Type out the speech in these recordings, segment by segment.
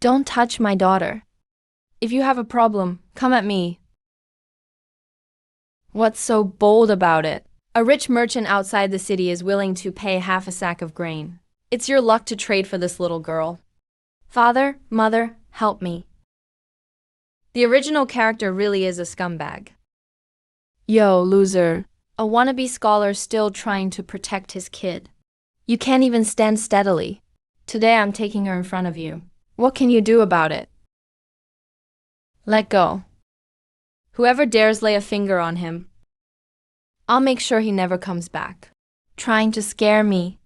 Don't touch my daughter. If you have a problem, come at me. What's so bold about it? A rich merchant outside the city is willing to pay half a sack of grain. It's your luck to trade for this little girl. Father, mother, help me. The original character really is a scumbag. Yo, loser. A wannabe scholar still trying to protect his kid. You can't even stand steadily. Today I'm taking her in front of you. What can you do about it? Let go. Whoever dares lay a finger on him, I'll make sure he never comes back. Trying to scare me.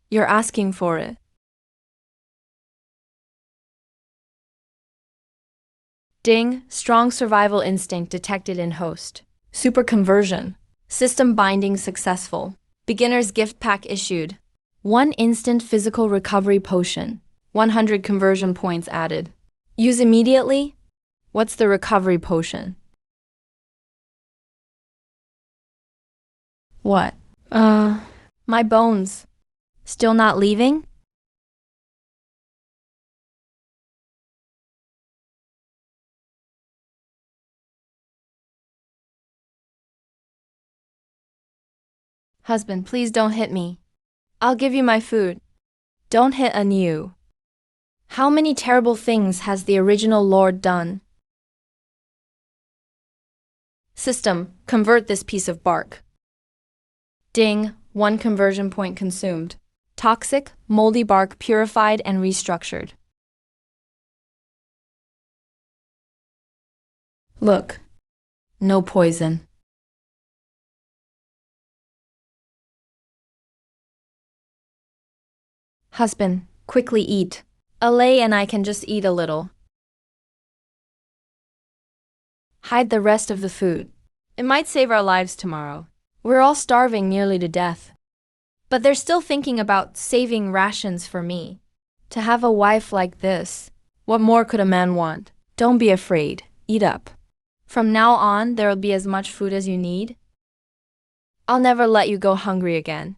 You're asking for it. Ding, strong survival instinct detected in host. Super conversion. System binding successful. Beginner's gift pack issued. 1 instant physical recovery potion. 100 conversion points added. Use immediately? What's the recovery potion? What? My bones. Still not leaving? Husband, please don't hit me. I'll give you my food. Don't hit anew. How many terrible things has the original Lord done? System, convert this piece of bark. Ding, 1 conversion point consumed. Toxic, moldy bark purified and restructured. Look. No poison. Husband, quickly eat. Alay and I can just eat a little. Hide the rest of the food. It might save our lives tomorrow. We're all starving nearly to death. But they're still thinking about saving rations for me. To have a wife like this, what more could a man want? Don't be afraid. Eat up. From now on, there'll be as much food as you need. I'll never let you go hungry again.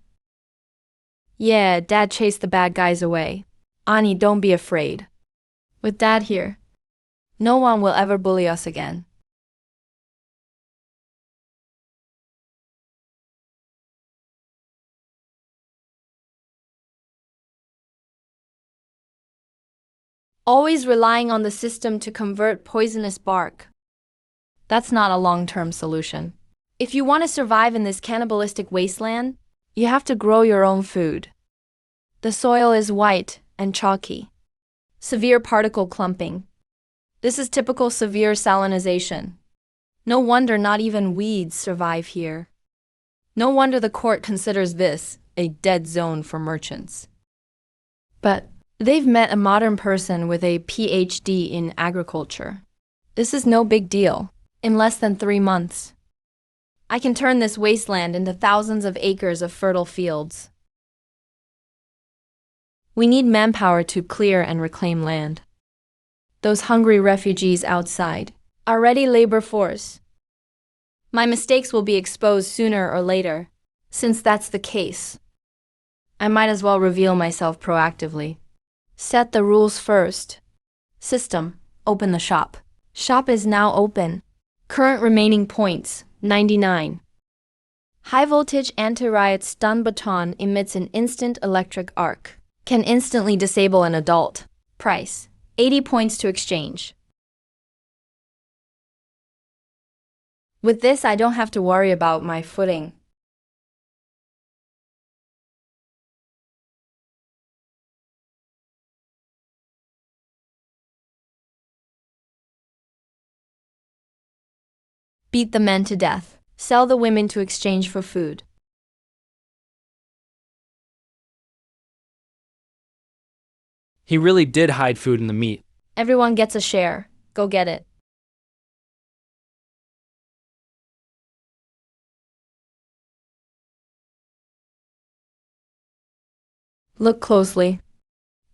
Yeah, Dad chased the bad guys away. Ani, don't be afraid. With Dad here, no one will ever bully us again. Always relying on the system to convert poisonous bark. That's not a long-term solution. If you want to survive in this cannibalistic wasteland, you have to grow your own food. The soil is white and chalky. Severe particle clumping. This is typical severe salinization. No wonder not even weeds survive here. No wonder the court considers this a dead zone for merchants. But they've met a modern person with a PhD in agriculture. This is no big deal. In less than 3 months, I can turn this wasteland into thousands of acres of fertile fields. We need manpower to clear and reclaim land. Those hungry refugees outside are ready labor force. My mistakes will be exposed sooner or later. Since that's the case, I might as well reveal myself proactively. Set the rules first. System, open the shop. Shop is now open. Current remaining points, 99. High voltage anti-riot stun baton emits an instant electric arc. Can instantly disable an adult. Price, 80 points to exchange. With this, I don't have to worry about my footing. Beat the men to death. Sell the women to exchange for food. He really did hide food in the meat. Everyone gets a share. Go get it. Look closely.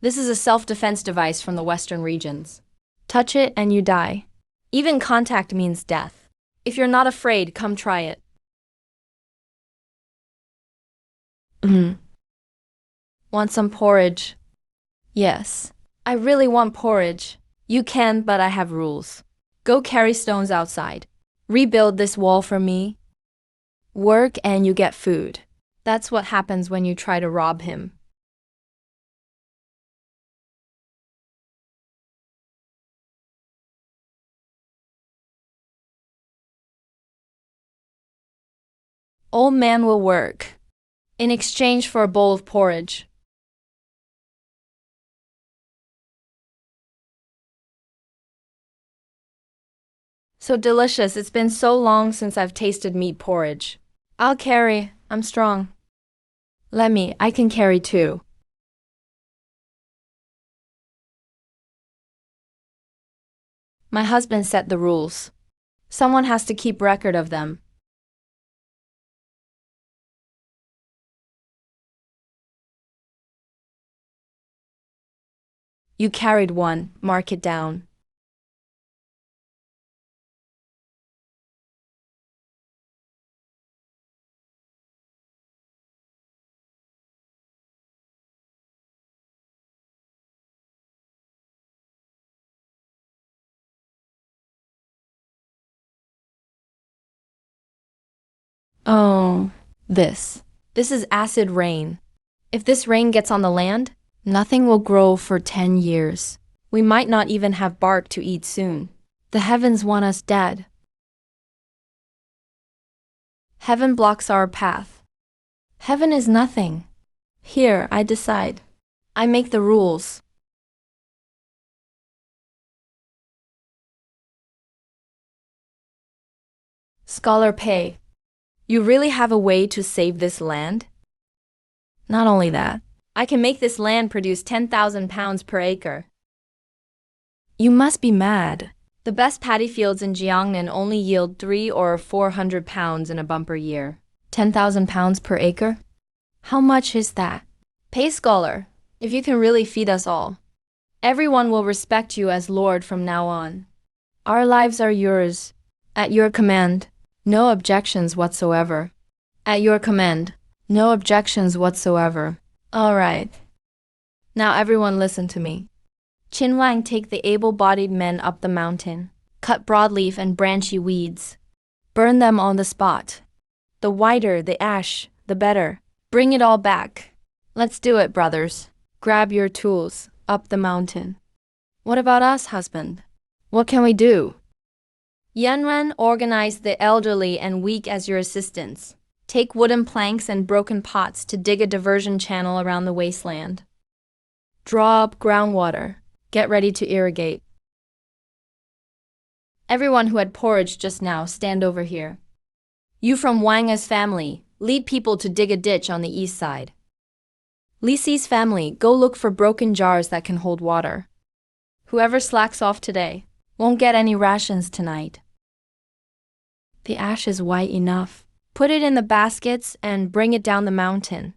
This is a self-defense device from the Western regions. Touch it and you die. Even contact means death. If you're not afraid, come try it. Want some porridge? Yes. I really want porridge. You can, but I have rules. Go carry stones outside. Rebuild this wall for me. Work and you get food. That's what happens when you try to rob him. Old man will work in exchange for a bowl of porridge. So delicious, it's been so long since I've tasted meat porridge. I'll carry, I'm strong. Let me, I can carry too. My husband set the rules. Someone has to keep record of them. You carried one, mark it down. Oh, this. This is acid rain. If this rain gets on the land, nothing will grow for 10 years. We might not even have bark to eat soon. The heavens want us dead. Heaven blocks our path. Heaven is nothing. Here, I decide. I make the rules. Scholar pay. You really have a way to save this land? Not only that, I can make this land produce 10,000 pounds per acre. You must be mad. The best paddy fields in Jiangnan only yield 300 or 400 pounds in a bumper year. 10,000 pounds per acre? How much is that? Pay scholar, if you can really feed us all. Everyone will respect you as Lord from now on. Our lives are yours. At your command. No objections whatsoever. At your command. No objections whatsoever. All right. Now everyone listen to me. Qin Wang take the able-bodied men up the mountain. Cut broadleaf and branchy weeds. Burn them on the spot. The whiter the ash, the better. Bring it all back. Let's do it, brothers. Grab your tools. Up the mountain. What about us, husband? What can we do? Yanran organized the elderly and weak as your assistants. Take wooden planks and broken pots to dig a diversion channel around the wasteland. Draw up groundwater. Get ready to irrigate. Everyone who had porridge just now, stand over here. You from Wanga's family, lead people to dig a ditch on the east side. Li Si's family, go look for broken jars that can hold water. Whoever slacks off today won't get any rations tonight. The ash is white enough. Put it in the baskets and bring it down the mountain.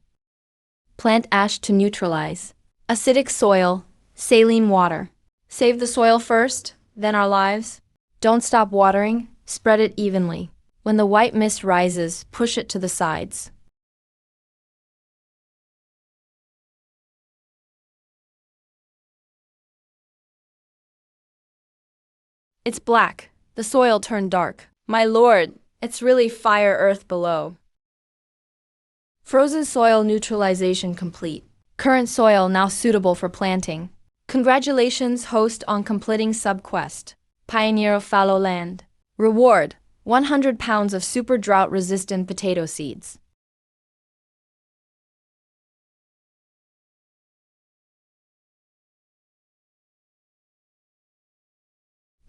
Plant ash to neutralize. Acidic soil, saline water. Save the soil first, then our lives. Don't stop watering, spread it evenly. When the white mist rises, push it to the sides. It's black. The soil turned dark. My lord, it's really fire earth below. Frozen soil neutralization complete. Current soil now suitable for planting. Congratulations, host, on completing subquest. Pioneer of fallow land. Reward, 100 pounds of super drought-resistant potato seeds.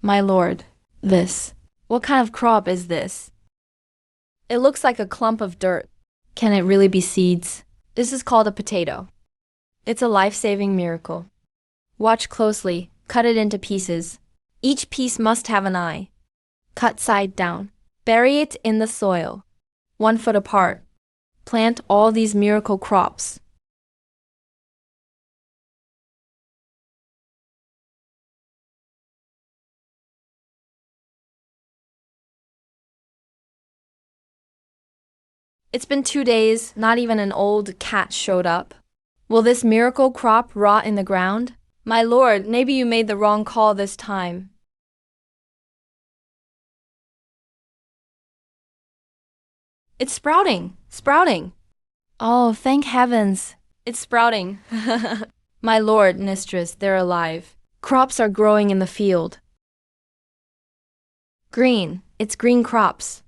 My lord, this. What kind of crop is this? It looks like a clump of dirt. Can it really be seeds? This is called a potato. It's a life-saving miracle. Watch closely, cut it into pieces. Each piece must have an eye. Cut side down. Bury it in the soil. 1 foot apart. Plant all these miracle crops. It's been 2 days, not even an old cat showed up. Will this miracle crop rot in the ground? My lord, maybe you made the wrong call this time. It's sprouting! Sprouting! Oh, thank heavens! It's sprouting. My lord, mistress, they're alive. Crops are growing in the field. Green. It's green crops.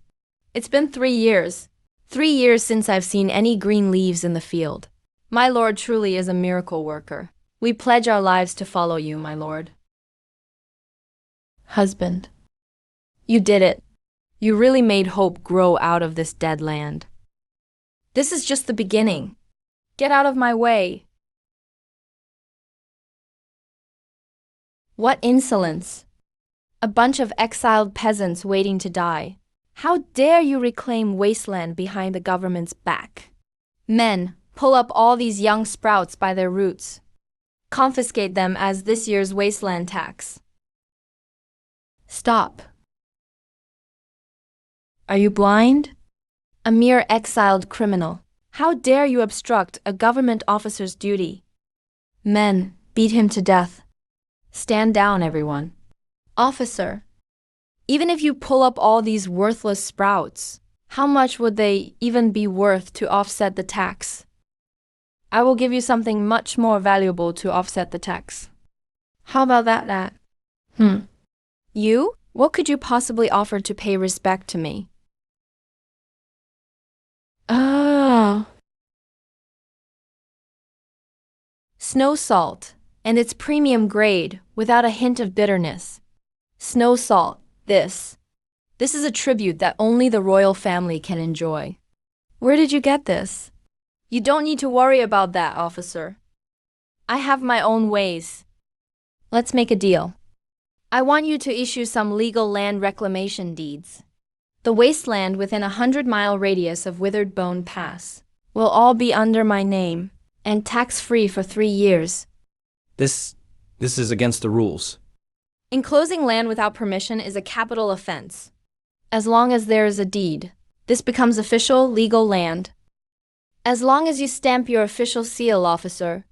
It's been 3 years. 3 years since I've seen any green leaves in the field. My lord truly is a miracle worker. We pledge our lives to follow you, my lord. Husband. You did it. You really made hope grow out of this dead land. This is just the beginning. Get out of my way. What insolence! A bunch of exiled peasants waiting to die. How dare you reclaim Wasteland behind the government's back? Men, pull up all these young sprouts by their roots. Confiscate them as this year's Wasteland tax. Stop. Are you blind? A mere exiled criminal. How dare you obstruct a government officer's duty? Men, beat him to death. Stand down, everyone. Officer, even if you pull up all these worthless sprouts, how much would they even be worth to offset the tax? I will give you something much more valuable to offset the tax. How about that? You? What could you possibly offer to pay respect to me? Oh. Snow salt, and its premium grade, without a hint of bitterness. Snow salt, this. This is a tribute that only the royal family can enjoy. Where did you get this? You don't need to worry about that, officer. I have my own ways. Let's make a deal. I want you to issue some legal land reclamation deeds. The wasteland within a 100-mile radius of Withered Bone Pass will all be under my name and tax-free for 3 years. This is against the rules. Enclosing land without permission is a capital offense. As long as there is a deed, this becomes official, legal land. As long as you stamp your official seal, officer,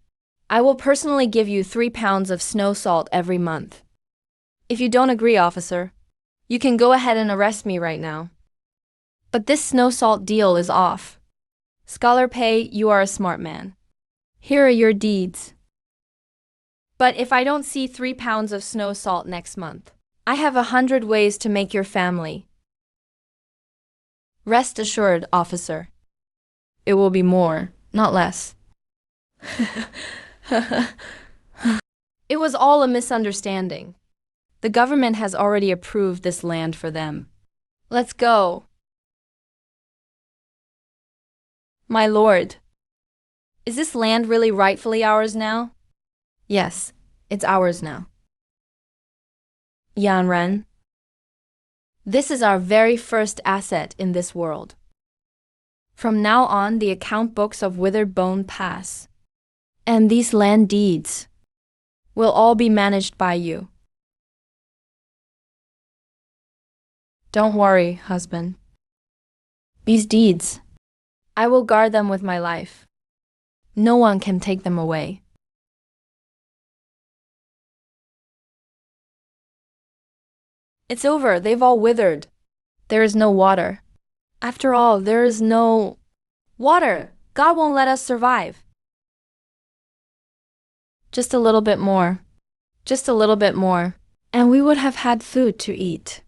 I will personally give you 3 pounds of snow salt every month. If you don't agree, officer, you can go ahead and arrest me right now. But this snow salt deal is off. Scholar Pay, you are a smart man. Here are your deeds. But if I don't see 3 pounds of snow salt next month, I have 100 ways to make your family. Rest assured, officer. It will be more, not less. It was all a misunderstanding. The government has already approved this land for them. Let's go. My lord, is this land really rightfully ours now? Yes, it's ours now. Yanren, this is our very first asset in this world. From now on, the account books of Withered Bone Pass and these land deeds will all be managed by you. Don't worry, husband. These deeds, I will guard them with my life. No one can take them away. It's over, they've all withered. There is no water. After all, there is no water. God won't let us survive. Just a little bit more. Just a little bit more. And we would have had food to eat.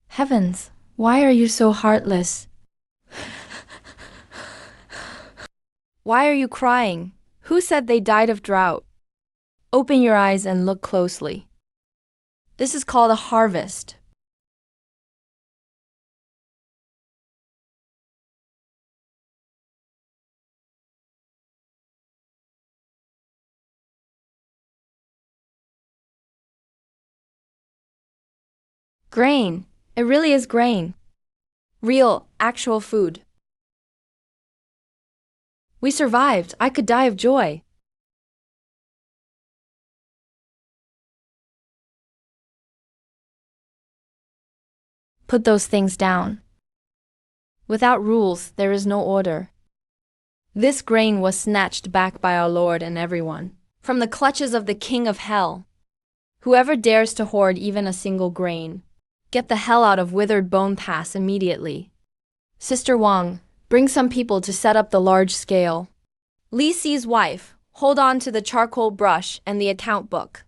Heavens, why are you so heartless? Why are you crying? Who said they died of drought? Open your eyes and look closely. This is called a harvest. Grain. It really is grain. Real, actual food. We survived. I could die of joy. Put those things down. Without rules, there is no order. This grain was snatched back by our Lord and everyone, from the clutches of the king of hell. Whoever dares to hoard even a single grain, get the hell out of Withered Bone Pass immediately. Sister Wang, bring some people to set up the large scale. Li Si's wife, hold on to the charcoal brush and the account book.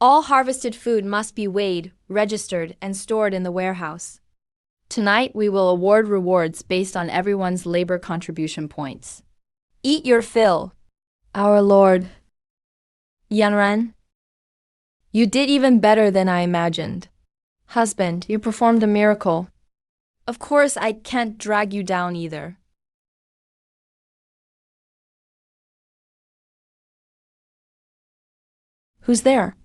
All harvested food must be weighed, registered, and stored in the warehouse. Tonight we will award rewards based on everyone's labor contribution points. Eat your fill. Our Lord. Yanran, you did even better than I imagined. Husband, you performed a miracle. Of course, I can't drag you down either. Who's there?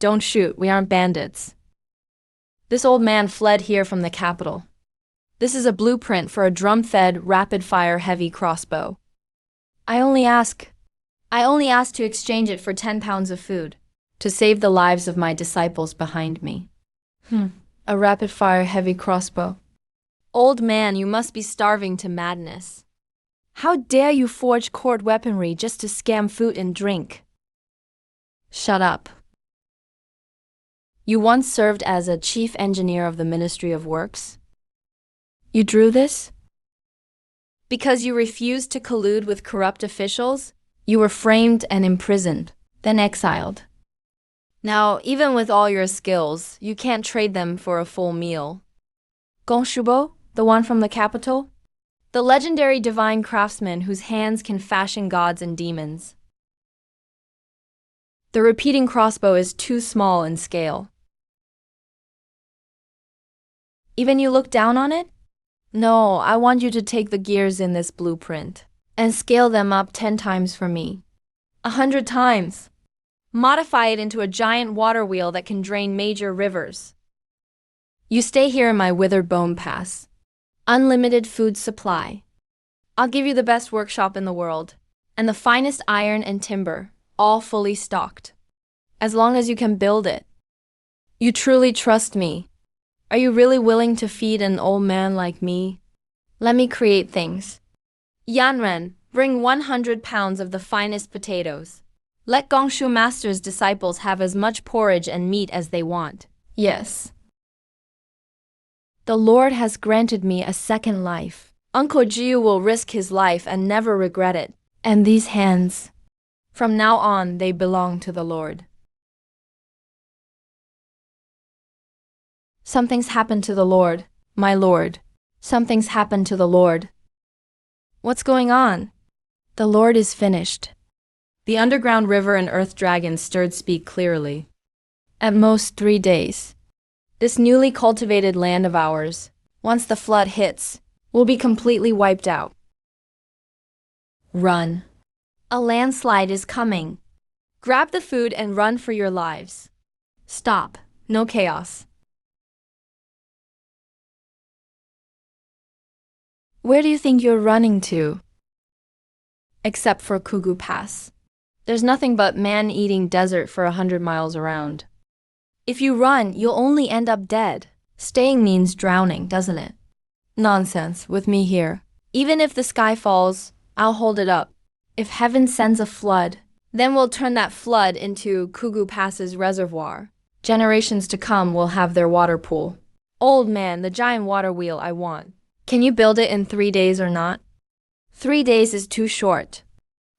Don't shoot, we aren't bandits. This old man fled here from the capital. This is a blueprint for a drum-fed, rapid-fire heavy crossbow. I only ask to exchange it for 10 pounds of food, to save the lives of my disciples behind me. A rapid-fire heavy crossbow. Old man, you must be starving to madness. How dare you forge court weaponry just to scam food and drink? Shut up. You once served as a chief engineer of the Ministry of Works. You drew this? Because you refused to collude with corrupt officials, you were framed and imprisoned, then exiled. Now, even with all your skills, you can't trade them for a full meal. Gong Shubo, the one from the capital? The legendary divine craftsman whose hands can fashion gods and demons. The repeating crossbow is too small in scale. Even you look down on it? No, I want you to take the gears in this blueprint and scale them up 10 times for me. 100 times. Modify it into a giant water wheel that can drain major rivers. You stay here in my Withered Bone Pass. Unlimited food supply. I'll give you the best workshop in the world, and the finest iron and timber, all fully stocked. As long as you can build it. You truly trust me. Are you really willing to feed an old man like me? Let me create things. Yanren, bring 100 pounds of the finest potatoes. Let Gongshu Master's disciples have as much porridge and meat as they want. Yes. The Lord has granted me a second life. Uncle Jiu will risk his life and never regret it. And these hands, from now on, they belong to the Lord. Something's happened to the Lord, my Lord. Something's happened to the Lord. What's going on? The Lord is finished. The underground river and earth dragon stirred speak clearly. At most 3 days. This newly cultivated land of ours, once the flood hits, will be completely wiped out. Run. A landslide is coming. Grab the food and run for your lives. Stop. No chaos. Where do you think you're running to? Except for Kugu Pass. There's nothing but man-eating desert for 100 miles around. If you run, you'll only end up dead. Staying means drowning, doesn't it? Nonsense, with me here. Even if the sky falls, I'll hold it up. If heaven sends a flood, then we'll turn that flood into Kugu Pass's reservoir. Generations to come will have their water pool. Old man, the giant water wheel I want. Can you build it in 3 days or not? 3 days is too short.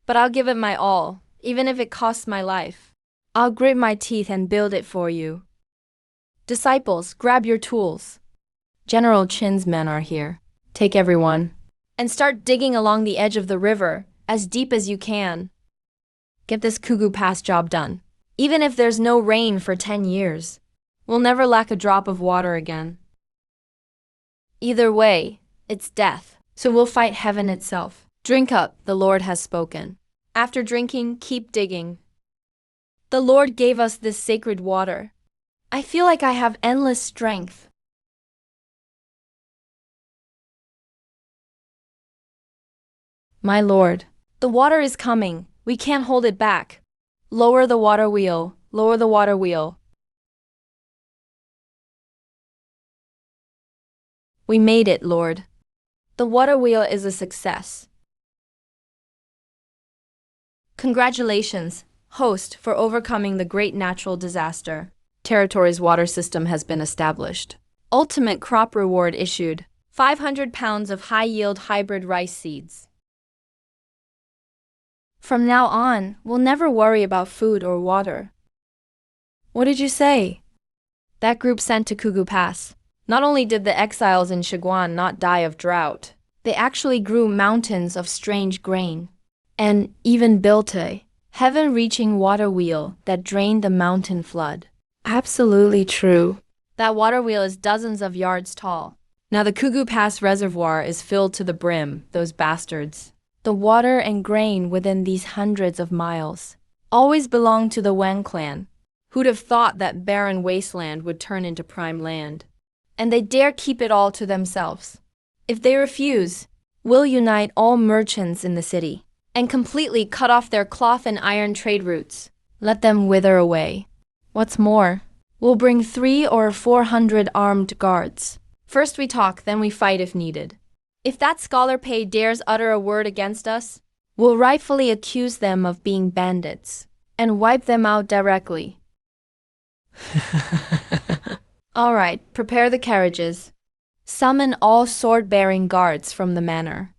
But I'll give it my all, even if it costs my life. I'll grit my teeth and build it for you. Disciples, grab your tools. General Chin's men are here. Take everyone. And start digging along the edge of the river, as deep as you can. Get this Kugu Pass job done. Even if there's no rain for 10 years, we'll never lack a drop of water again. Either way, it's death, so we'll fight heaven itself. Drink up, the Lord has spoken. After drinking, keep digging. The Lord gave us this sacred water. I feel like I have endless strength. My Lord, the water is coming. We can't hold it back. Lower the water wheel, lower the water wheel. We made it, Lord. The water wheel is a success. Congratulations, host, for overcoming the great natural disaster. Territory's water system has been established. Ultimate crop reward issued. 500 pounds of high-yield hybrid rice seeds. From now on, we'll never worry about food or water. What did you say? That group sent to Kugu Pass. Not only did the exiles in Shiguan not die of drought, they actually grew mountains of strange grain, and even built a heaven-reaching water wheel that drained the mountain flood. Absolutely true. That water wheel is dozens of yards tall. Now the Kugu Pass reservoir is filled to the brim, those bastards. The water and grain within these hundreds of miles always belonged to the Wang clan. Who'd have thought that barren wasteland would turn into prime land? And they dare keep it all to themselves. If they refuse, we'll unite all merchants in the city and completely cut off their cloth and iron trade routes. Let them wither away. What's more, we'll bring 300 or 400 armed guards. First we talk, then we fight if needed. If that scholar Pei dares utter a word against us, we'll rightfully accuse them of being bandits and wipe them out directly. All right, prepare the carriages. Summon all sword-bearing guards from the manor.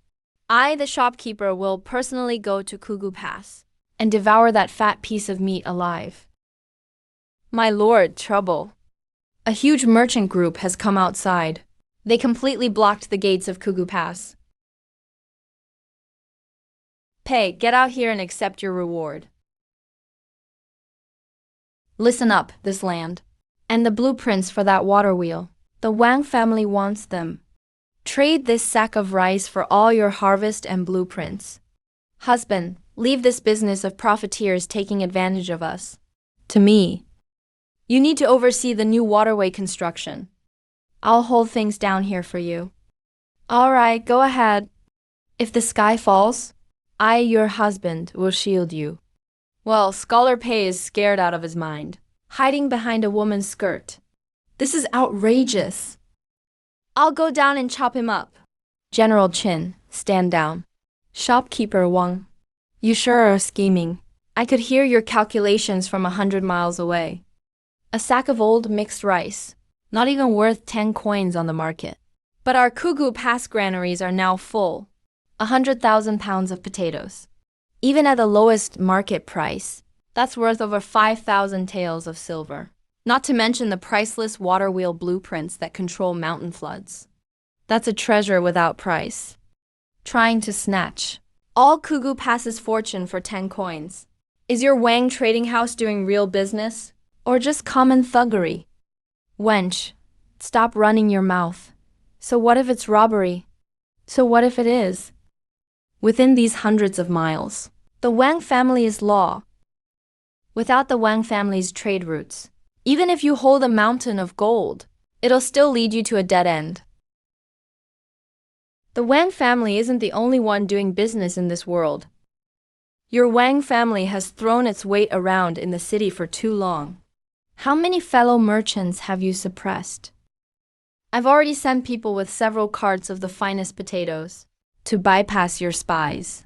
I, the shopkeeper, will personally go to Kugu Pass and devour that fat piece of meat alive. My lord, trouble. A huge merchant group has come outside. They completely blocked the gates of Kugu Pass. Pei, get out here and accept your reward. Listen up, this land. And the blueprints for that water wheel. The Wang family wants them. Trade this sack of rice for all your harvest and blueprints. Husband, leave this business of profiteers taking advantage of us. To me. You need to oversee the new waterway construction. I'll hold things down here for you. All right, go ahead. If the sky falls, I, your husband, will shield you. Well, Scholar Pei is scared out of his mind, hiding behind a woman's skirt. This is outrageous. I'll go down and chop him up. General Qin, stand down. Shopkeeper Wang, you sure are scheming. I could hear your calculations from 100 miles away. A sack of old mixed rice, not even worth 10 coins on the market. But our Kugu Pass granaries are now full. 100,000 pounds of potatoes. Even at the lowest market price, that's worth over 5,000 taels of silver. Not to mention the priceless water wheel blueprints that control mountain floods. That's a treasure without price. Trying to snatch all Kugu Pass's fortune for 10 coins. Is your Wang trading house doing real business? Or just common thuggery? Wench, stop running your mouth. So what if it's robbery? So what if it is? Within these hundreds of miles, the Wang family is law. Without the Wang family's trade routes, even if you hold a mountain of gold, it'll still lead you to a dead end. The Wang family isn't the only one doing business in this world. Your Wang family has thrown its weight around in the city for too long. How many fellow merchants have you suppressed? I've already sent people with several carts of the finest potatoes to bypass your spies,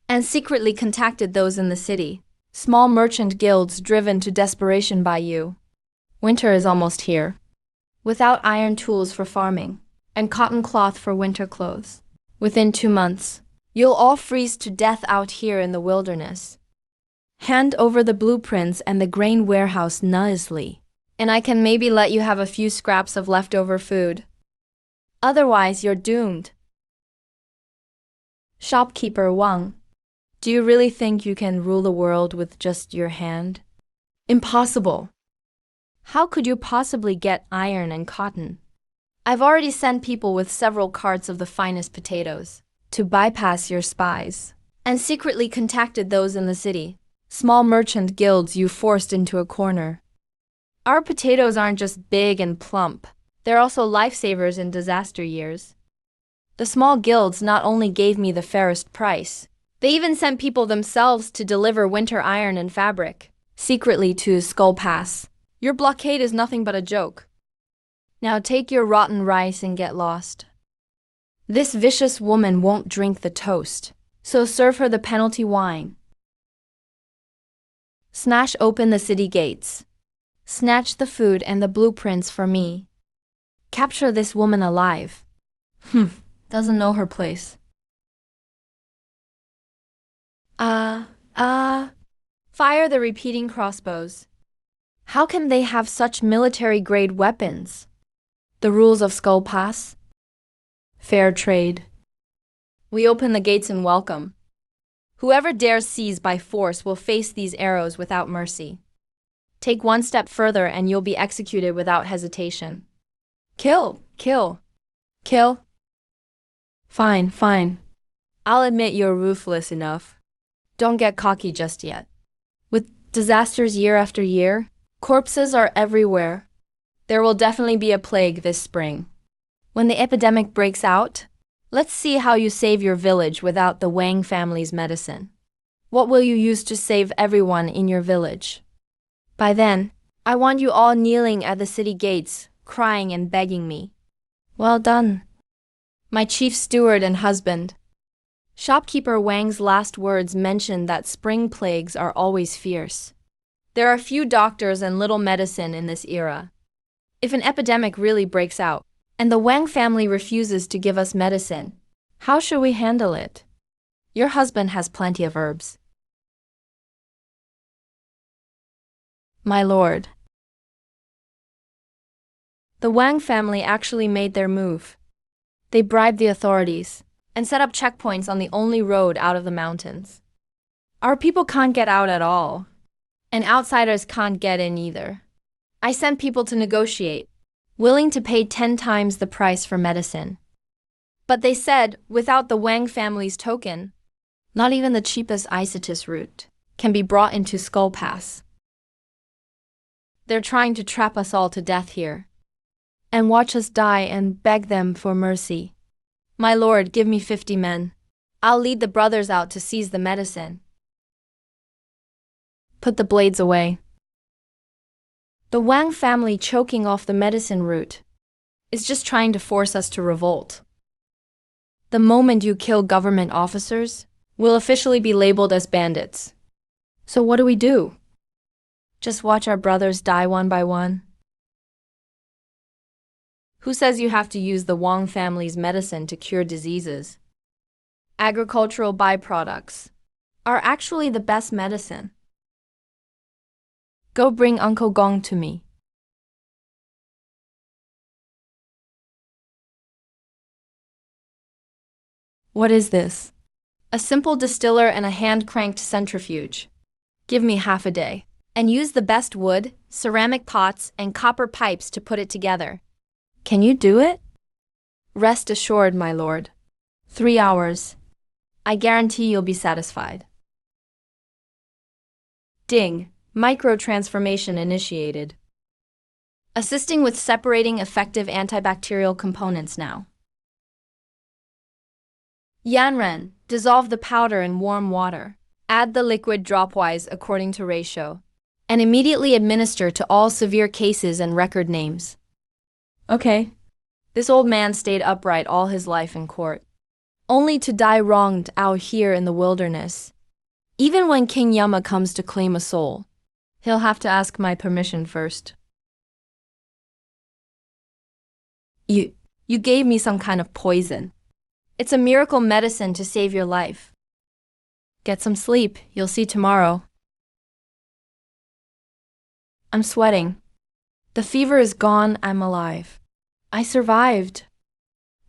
and secretly contacted those in the city, small merchant guilds driven to desperation by you. Winter is almost here. Without iron tools for farming and cotton cloth for winter clothes, within 2 months, you'll all freeze to death out here in the wilderness. Hand over the blueprints and the grain warehouse nicely, and I can maybe let you have a few scraps of leftover food. Otherwise, you're doomed. Shopkeeper Wang, do you really think you can rule the world with just your hand? Impossible. How could you possibly get iron and cotton? I've already sent people with several carts of the finest potatoes to bypass your spies, and secretly contacted those in the city, small merchant guilds you forced into a corner. Our potatoes aren't just big and plump, they're also lifesavers in disaster years. The small guilds not only gave me the fairest price, they even sent people themselves to deliver winter iron and fabric, secretly to Skull Pass. Your blockade is nothing but a joke. Now take your rotten rice and get lost. This vicious woman won't drink the toast, so serve her the penalty wine. Smash open the city gates. Snatch the food and the blueprints for me. Capture this woman alive. Doesn't know her place. Fire the repeating crossbows. How can they have such military-grade weapons? The rules of Skull Pass? Fair trade. We open the gates and welcome. Whoever dares seize by force will face these arrows without mercy. Take one step further and you'll be executed without hesitation. Kill, kill, kill. Fine, fine. I'll admit you're ruthless enough. Don't get cocky just yet. With disasters year after year, corpses are everywhere. There will definitely be a plague this spring. When the epidemic breaks out, let's see how you save your village without the Wang family's medicine. What will you use to save everyone in your village? By then, I want you all kneeling at the city gates, crying and begging me. Well done, my chief steward and husband. Shopkeeper Wang's last words mentioned that spring plagues are always fierce. There are few doctors and little medicine in this era. If an epidemic really breaks out, and the Wang family refuses to give us medicine, how should we handle it? Your husband has plenty of herbs. My lord. The Wang family actually made their move. They bribed the authorities and set up checkpoints on the only road out of the mountains. Our people can't get out at all, and outsiders can't get in either. I sent people to negotiate, willing to pay 10 times the price for medicine. But they said, without the Wang family's token, not even the cheapest Isotis route can be brought into Skull Pass. They're trying to trap us all to death here, and watch us die and beg them for mercy. My lord, give me 50 men. I'll lead the brothers out to seize the medicine. Put the blades away. The Wang family choking off the medicine route is just trying to force us to revolt. The moment you kill government officers, we'll officially be labeled as bandits. So what do we do? Just watch our brothers die one by one? Who says you have to use the Wang family's medicine to cure diseases? Agricultural byproducts are actually the best medicine. Go bring Uncle Gong to me. What is this? A simple distiller and a hand-cranked centrifuge. Give me half a day. And use the best wood, ceramic pots, and copper pipes to put it together. Can you do it? Rest assured, my lord. 3 hours. I guarantee you'll be satisfied. Ding. Microtransformation initiated. Assisting with separating effective antibacterial components now. Yanren, dissolve the powder in warm water. Add the liquid dropwise according to ratio. And immediately administer to all severe cases and record names. Okay. This old man stayed upright all his life in court, only to die wronged out here in the wilderness. Even when King Yama comes to claim a soul, he'll have to ask my permission first. You gave me some kind of poison. It's a miracle medicine to save your life. Get some sleep, you'll see tomorrow. I'm sweating. The fever is gone, I'm alive. I survived.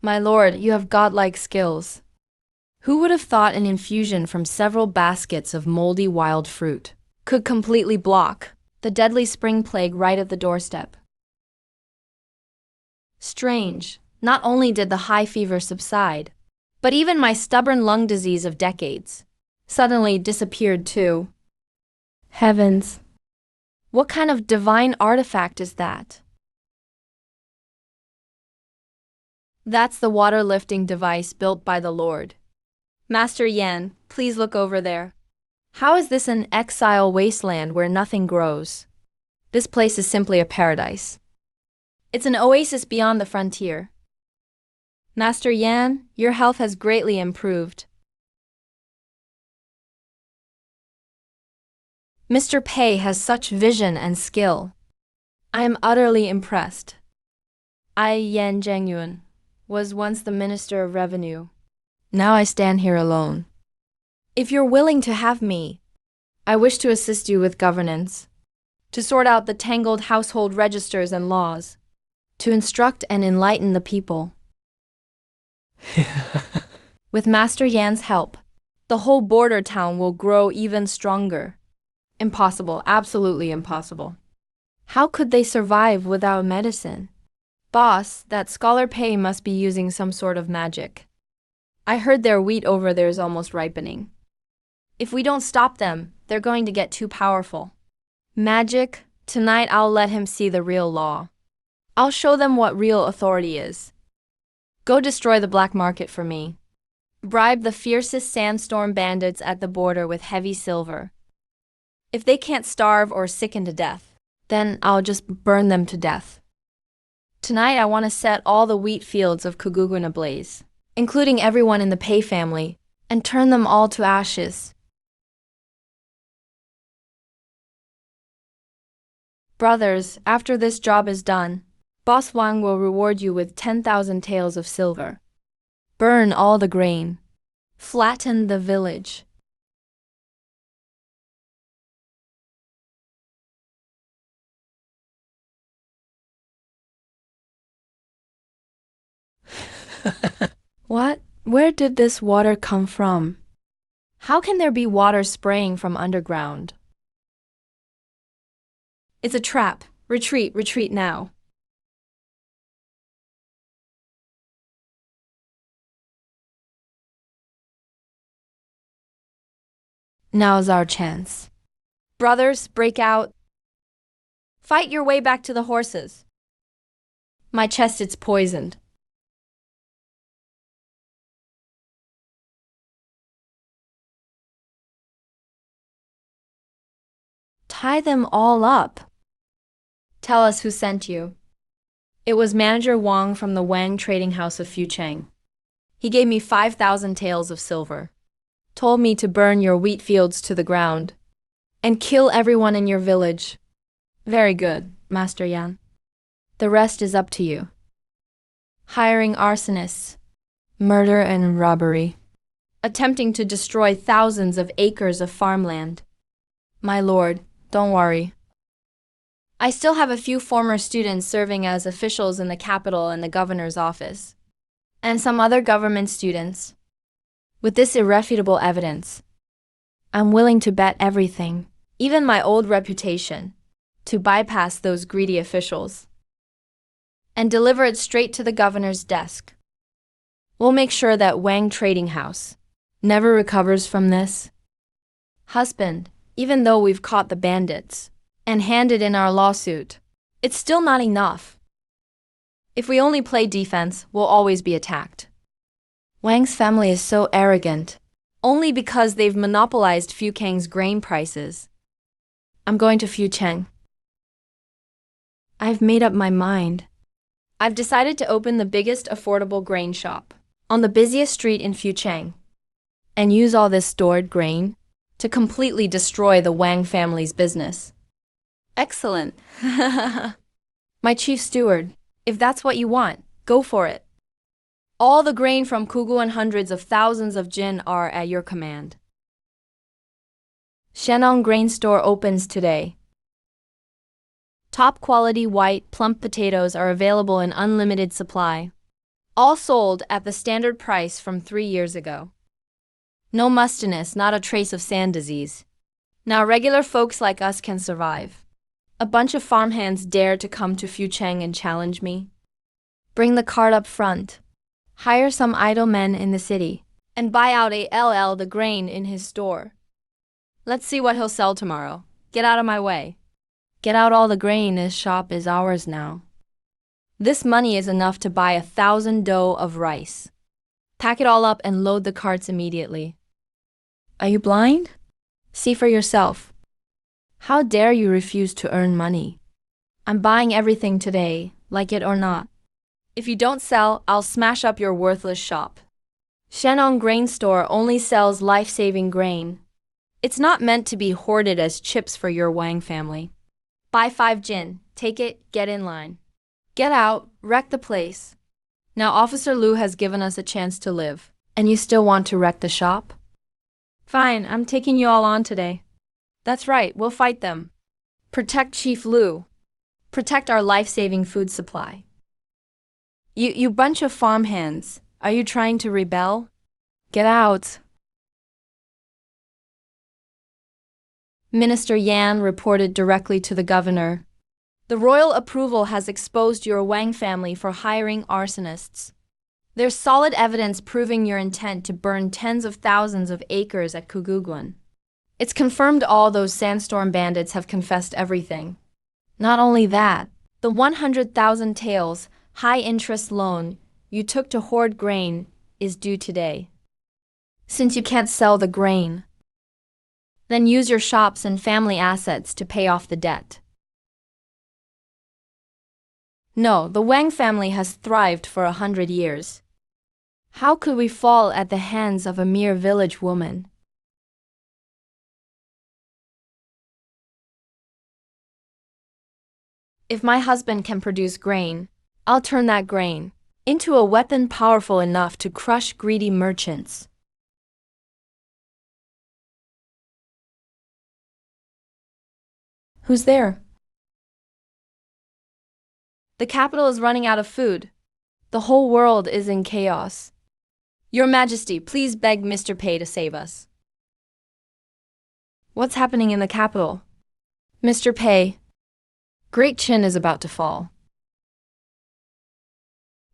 My lord, you have godlike skills. Who would have thought an infusion from several baskets of moldy wild fruit could completely block the deadly spring plague right at the doorstep? Strange, not only did the high fever subside, but even my stubborn lung disease of decades suddenly disappeared too. Heavens. What kind of divine artifact is that? That's the water-lifting device built by the Lord. Master Yan, please look over there. How is this an exile wasteland where nothing grows? This place is simply a paradise. It's an oasis beyond the frontier. Master Yan, your health has greatly improved. Mr. Pei has such vision and skill. I am utterly impressed. I, Yan Zhengyun, was once the Minister of Revenue. Now I stand here alone. If you're willing to have me, I wish to assist you with governance, to sort out the tangled household registers and laws, to instruct and enlighten the people. With Master Yan's help, the whole border town will grow even stronger. Impossible, absolutely impossible. How could they survive without medicine? Boss, that Scholar Pei must be using some sort of magic. I heard their wheat over there is almost ripening. If we don't stop them, they're going to get too powerful. Magic? Tonight I'll let him see the real law. I'll show them what real authority is. Go destroy the black market for me. Bribe the fiercest sandstorm bandits at the border with heavy silver. If they can't starve or sicken to death, then I'll just burn them to death. Tonight I want to set all the wheat fields of Kugugun ablaze, including everyone in the Pei family, and turn them all to ashes. Brothers, after this job is done, Boss Wang will reward you with 10,000 taels of silver. Burn all the grain. Flatten the village. What? Where did this water come from? How can there be water spraying from underground? It's a trap. Retreat, retreat now. Now's our chance. Brothers, break out. Fight your way back to the horses. My chest, it's poisoned. Tie them all up. Tell us who sent you. It was Manager Wang from the Wang Trading House of Fucheng. He gave me 5,000 taels of silver. Told me to burn your wheat fields to the ground and kill everyone in your village. Very good, Master Yan. The rest is up to you. Hiring arsonists, murder and robbery, attempting to destroy thousands of acres of farmland. My lord, don't worry. I still have a few former students serving as officials in the capital and the governor's office, and some other government students. With this irrefutable evidence, I'm willing to bet everything, even my old reputation, to bypass those greedy officials and deliver it straight to the governor's desk. We'll make sure that Wang Trading House never recovers from this. Husband, even though we've caught the bandits and handed in our lawsuit, it's still not enough. If we only play defense, we'll always be attacked. Wang's family is so arrogant, only because they've monopolized Fucheng's grain prices. I'm going to Fucheng. I've made up my mind. I've decided to open the biggest affordable grain shop on the busiest street in Fucheng and use all this stored grain to completely destroy the Wang family's business. Excellent. My chief steward, if that's what you want, go for it. All the grain from Kugu and hundreds of thousands of jin are at your command. Shenong Grain Store opens today. Top quality white, plump potatoes are available in unlimited supply. All sold at the standard price from 3 years ago. No mustiness, not a trace of sand disease. Now regular folks like us can survive. A bunch of farmhands dare to come to Fucheng and challenge me. Bring the cart up front. Hire some idle men in the city and buy out the grain in his store. Let's see what he'll sell tomorrow. Get out of my way. Get out all the grain. His shop is ours now. This money is enough to buy 1,000 dough of rice. Pack it all up and load the carts immediately. Are you blind? See for yourself. How dare you refuse to earn money? I'm buying everything today, like it or not. If you don't sell, I'll smash up your worthless shop. Shenong Grain Store only sells life-saving grain. It's not meant to be hoarded as chips for your Wang family. Buy 5 gin, take it, get in line. Get out, wreck the place. Now Officer Liu has given us a chance to live, and you still want to wreck the shop? Fine, I'm taking you all on today. That's right, we'll fight them. Protect Chief Liu. Protect our life-saving food supply. You bunch of farmhands, are you trying to rebel? Get out. Minister Yan reported directly to the governor. The royal approval has exposed your Wang family for hiring arsonists. There's solid evidence proving your intent to burn tens of thousands of acres at Kuguguan. It's confirmed all those sandstorm bandits have confessed everything. Not only that, the 100,000 taels, high-interest loan you took to hoard grain is due today. Since you can't sell the grain, then use your shops and family assets to pay off the debt. No, the Wang family has thrived for 100 years. How could we fall at the hands of a mere village woman? If my husband can produce grain, I'll turn that grain into a weapon powerful enough to crush greedy merchants. Who's there? The capital is running out of food. The whole world is in chaos. Your Majesty, please beg Mr. Pei to save us. What's happening in the capital? Mr. Pei, Great Qin is about to fall.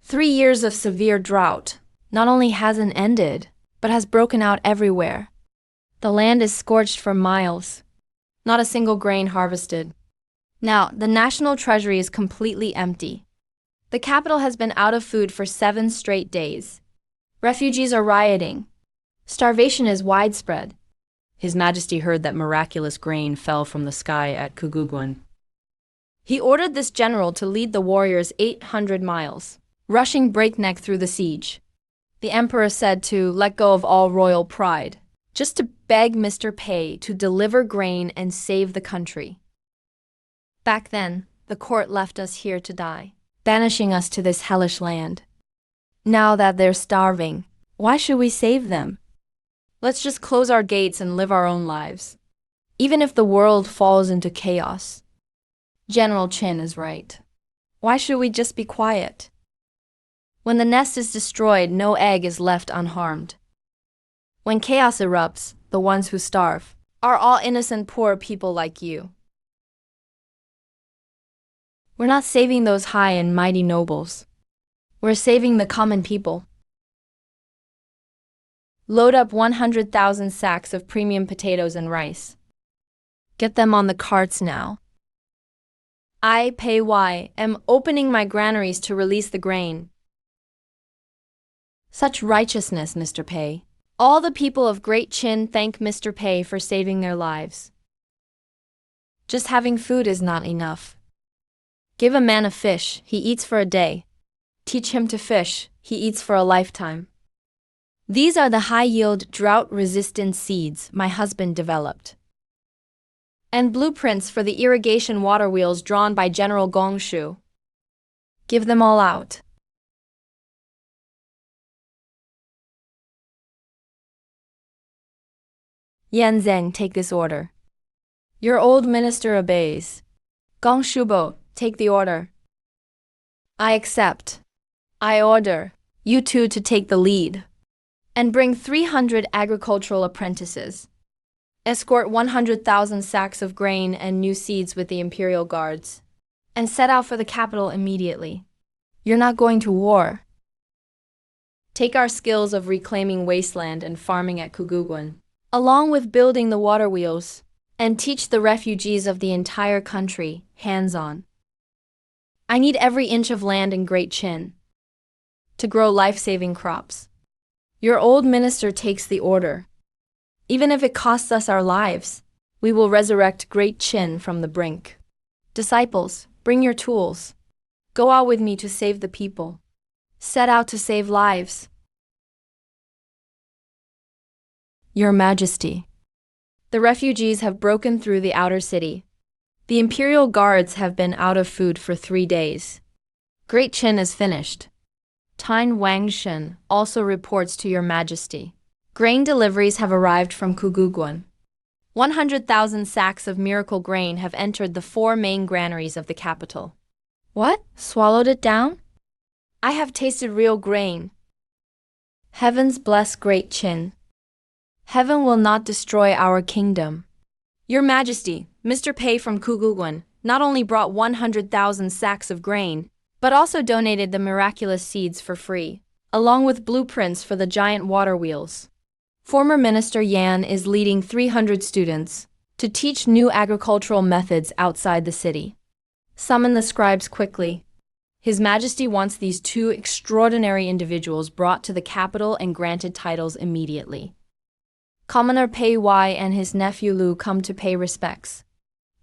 3 years of severe drought not only hasn't ended, but has broken out everywhere. The land is scorched for miles. Not a single grain harvested. Now, the national treasury is completely empty. The capital has been out of food for 7 straight days. Refugees are rioting. Starvation is widespread. His Majesty heard that miraculous grain fell from the sky at Kuguguan. He ordered this general to lead the warriors 800 miles, rushing breakneck through the siege. The emperor said to let go of all royal pride, just to beg Mr. Pei to deliver grain and save the country. Back then, the court left us here to die, banishing us to this hellish land. Now that they're starving, why should we save them? Let's just close our gates and live our own lives, even if the world falls into chaos. General Qin is right. Why should we just be quiet? When the nest is destroyed, no egg is left unharmed. When chaos erupts, the ones who starve are all innocent poor people like you. We're not saving those high and mighty nobles. We're saving the common people. Load up 100,000 sacks of premium potatoes and rice. Get them on the carts now. I, Pei Wai, am opening my granaries to release the grain. Such righteousness, Mr. Pei. All the people of Great Qin thank Mr. Pei for saving their lives. Just having food is not enough. Give a man a fish, he eats for a day. Teach him to fish, he eats for a lifetime. These are the high-yield, drought-resistant seeds my husband developed. And blueprints for the irrigation water wheels drawn by General Gongshu. Give them all out. Yan Zheng, take this order. Your old minister obeys. Gong Shubo, take the order. I accept. I order you two to take the lead. And bring 300 agricultural apprentices. Escort 100,000 sacks of grain and new seeds with the imperial guards. And set out for the capital immediately. You're not going to war. Take our skills of reclaiming Wasteland and farming at Kuguguan, along with building the water wheels, and teach the refugees of the entire country, hands-on. I need every inch of land in Great Qin to grow life-saving crops. Your old minister takes the order. Even if it costs us our lives, we will resurrect Great Qin from the brink. Disciples, bring your tools. Go out with me to save the people. Set out to save lives. Your Majesty, The refugees have broken through the outer city. The imperial guards have been out of food for 3 days. Great Qin is finished. Tine Wangshen also reports to Your Majesty. Grain deliveries have arrived from Kuguguan. 100,000 sacks of miracle grain have entered the 4 main granaries of the capital. What? Swallowed it down? I have tasted real grain. Heavens bless Great Qin. Heaven will not destroy our kingdom. Your Majesty, Mr. Pei from Kuguguan not only brought 100,000 sacks of grain, but also donated the miraculous seeds for free, along with blueprints for the giant water wheels. Former Minister Yan is leading 300 students to teach new agricultural methods outside the city. Summon the scribes quickly. His Majesty wants these 2 extraordinary individuals brought to the capital and granted titles immediately. Commoner Pei Wai and his nephew Lu come to pay respects.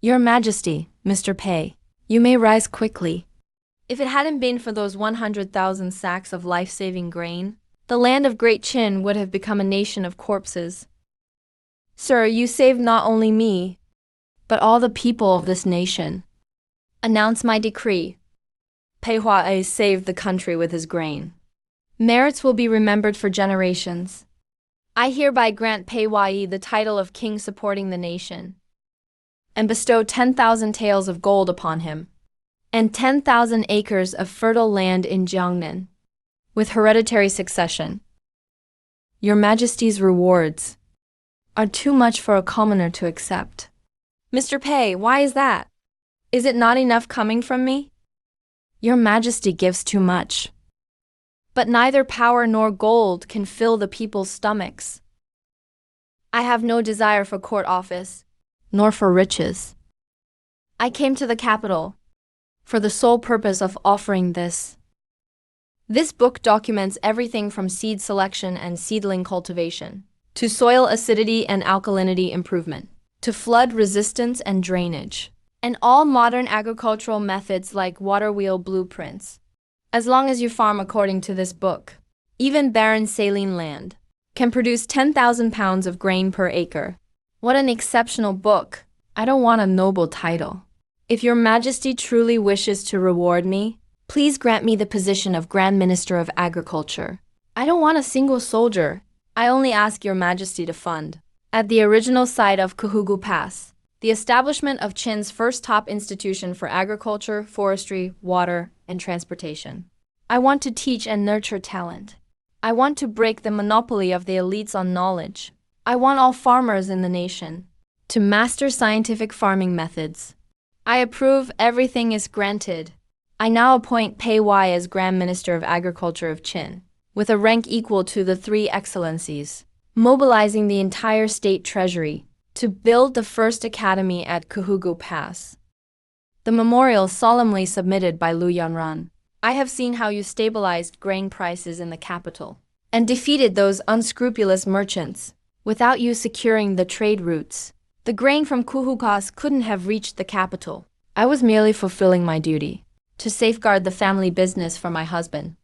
Your Majesty, Mr. Pei, you may rise quickly. If it hadn't been for those 100,000 sacks of life-saving grain, the land of Great Qin would have become a nation of corpses. Sir, you saved not only me, but all the people of this nation. Announce my decree. Pei Hua saved the country with his grain. Merits will be remembered for generations. I hereby grant Pei Hua the title of king supporting the nation, and bestow 10,000 taels of gold upon him, and 10,000 acres of fertile land in Jiangnan, with hereditary succession. Your Majesty's rewards are too much for a commoner to accept. Mr. Pei, why is that? Is it not enough coming from me? Your Majesty gives too much. But neither power nor gold can fill the people's stomachs. I have no desire for court office, nor for riches. I came to the capital for the sole purpose of offering this. This book documents everything from seed selection and seedling cultivation, to soil acidity and alkalinity improvement, to flood resistance and drainage, and all modern agricultural methods like water wheel blueprints. As long as you farm according to this book, even barren saline land can produce 10,000 pounds of grain per acre. What an exceptional book! I don't want a noble title. If Your Majesty truly wishes to reward me, please grant me the position of Grand Minister of Agriculture. I don't want a single soldier. I only ask Your Majesty to fund, at the original site of Kuhugu Pass, the establishment of Qin's first top institution for agriculture, forestry, water, and transportation. I want to teach and nurture talent. I want to break the monopoly of the elites on knowledge. I want all farmers in the nation to master scientific farming methods. I approve. Everything is granted. I now appoint Pei Wai as Grand Minister of Agriculture of Qin, with a rank equal to the 3 excellencies, mobilizing the entire state treasury to build the first academy at Kuhugu Pass. The memorial solemnly submitted by Lu Yanran. I have seen how you stabilized grain prices in the capital and defeated those unscrupulous merchants. Without you securing the trade routes, the grain from Kuhugas couldn't have reached the capital. I was merely fulfilling my duty to safeguard the family business for my husband.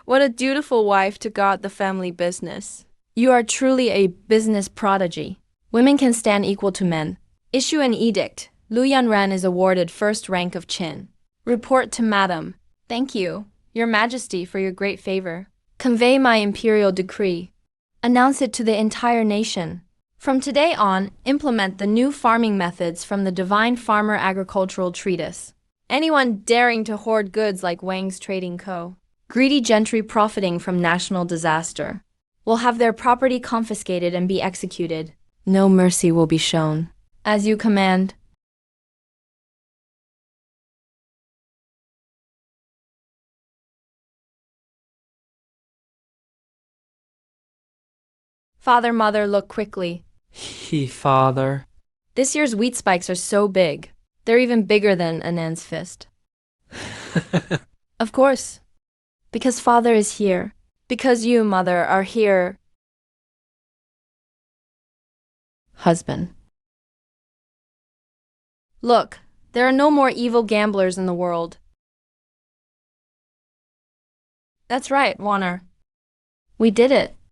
What a dutiful wife to guard the family business. You are truly a business prodigy. Women can stand equal to men. Issue an edict. Lu Yanran is awarded first rank of Qin. Report to Madam. Thank you, Your Majesty, for your great favor. Convey my imperial decree. Announce it to the entire nation. From today on, implement the new farming methods from the Divine Farmer Agricultural Treatise. Anyone daring to hoard goods like Wang's Trading Co., greedy gentry profiting from national disaster, will have their property confiscated and be executed. No mercy will be shown. As you command. Father, mother, look quickly. Father. This year's wheat spikes are so big. They're even bigger than Anand's fist. Of course. Because father is here. Because you, mother, are here. Husband. Look, there are no more evil gamblers in the world. That's right, Warner. We did it.